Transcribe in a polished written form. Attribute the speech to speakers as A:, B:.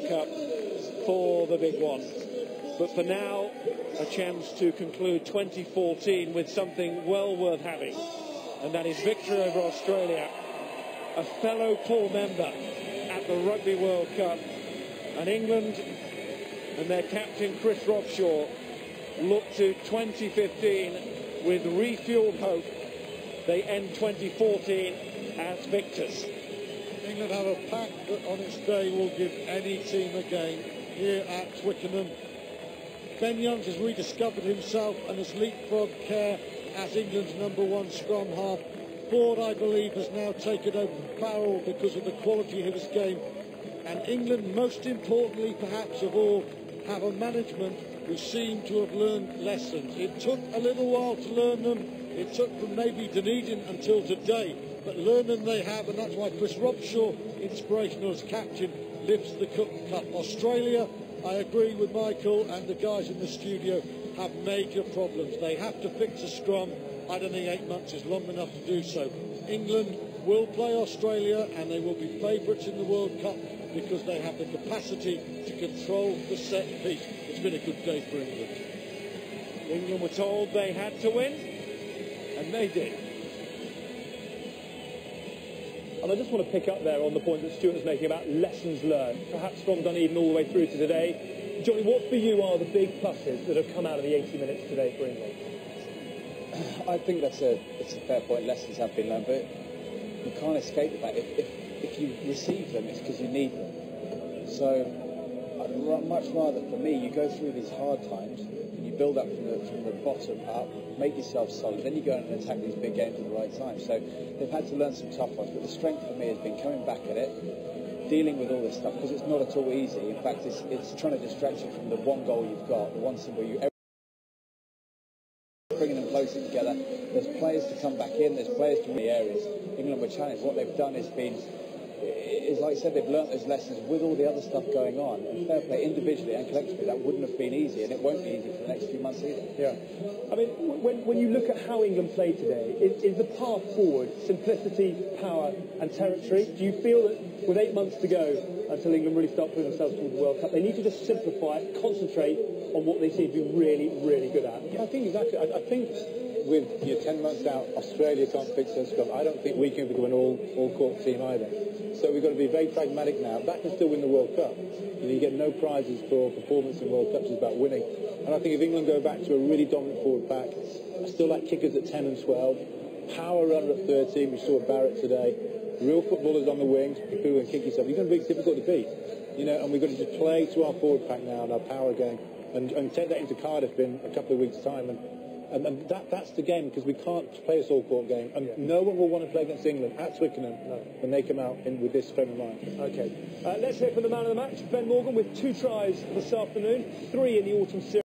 A: Cup for the big one. But for now, a chance to conclude 2014 with something well worth having. And that is victory over Australia, a fellow pool member at the Rugby World Cup. And England and their captain Kruis Robshaw look to 2015 with refueled hope. They end 2014 as victors.
B: England have a pack that on its day will give any team a game here at Twickenham. Ben Youngs has rediscovered himself and has leapfrogged Kerr as England's #1 scrum half. Ford, I believe, has now taken over Farrell because of the quality of his game. And England, most importantly perhaps of all, have a management who seem to have learned lessons. It took a little while to learn them. It took from maybe Dunedin until today. But learn them they have, and that's why Kruis Robshaw, inspirational as captain, lifts the Cup. Australia, I agree with Michael and the guys in the studio, have major problems. They have to fix a scrum. I don't think 8 months is long enough to do so. England will play Australia and they will be favourites in the World Cup because they have the capacity to control the set piece. It's been a good day for England.
A: England were told they had to win, and they did.
C: And I just want to pick up there on the point that Stuart was making about lessons learned, perhaps from Dunedin all the way through to today. Jonny, what for you are the big pluses that have come out of the 80 minutes today for England?
D: I think it's a fair point. Lessons have been learned, but you can't escape the fact if you receive them, it's because you need them. So I'd much rather, for me, you go through these hard times and you build up from the bottom up, make yourself solid, then you go and attack these big games at the right time. So they've had to learn some tough ones, but the strength for me has been coming back at it, dealing with all this stuff, because it's not at all easy. In fact, it's trying to distract you from the one goal you've got, the one symbol bringing them closer together. There's players to come back in, there's players to the areas. England were challenged. What they've done is like I said, they've learnt those lessons with all the other stuff going on. And fair play, individually and collectively, that wouldn't have been easy, and it won't be easy for the next few months either.
C: Yeah. I mean, when you look at how England played today, is the path forward simplicity, power and territory? Do you feel that with 8 months to go until England really start putting themselves towards the World Cup, they need to just simplify it, concentrate on what they seem to be really, really good at?
E: Yeah, I think exactly. I think with 10 months out, Australia can't fix their scrum. I don't think we can become an all-court team either. So we've got to be very pragmatic now. That can still win the World Cup. You get no prizes for performance in World Cups. It's about winning. And I think if England go back to a really dominant forward pack, I still like kickers at 10 and 12, power runner at 13. We saw Barritt today. Real footballers on the wings, people who can kick yourself. You're going to be difficult to beat. And we've got to just play to our forward pack now and our power game, and take that into Cardiff in a couple of weeks' time. And that's the game, because we can't play a all-court game, and no one will want to play against England at Twickenham when they come out with this frame of mind.
C: Okay, let's hear from the man of the match, Ben Morgan, with 2 tries this afternoon, 3 in the autumn series.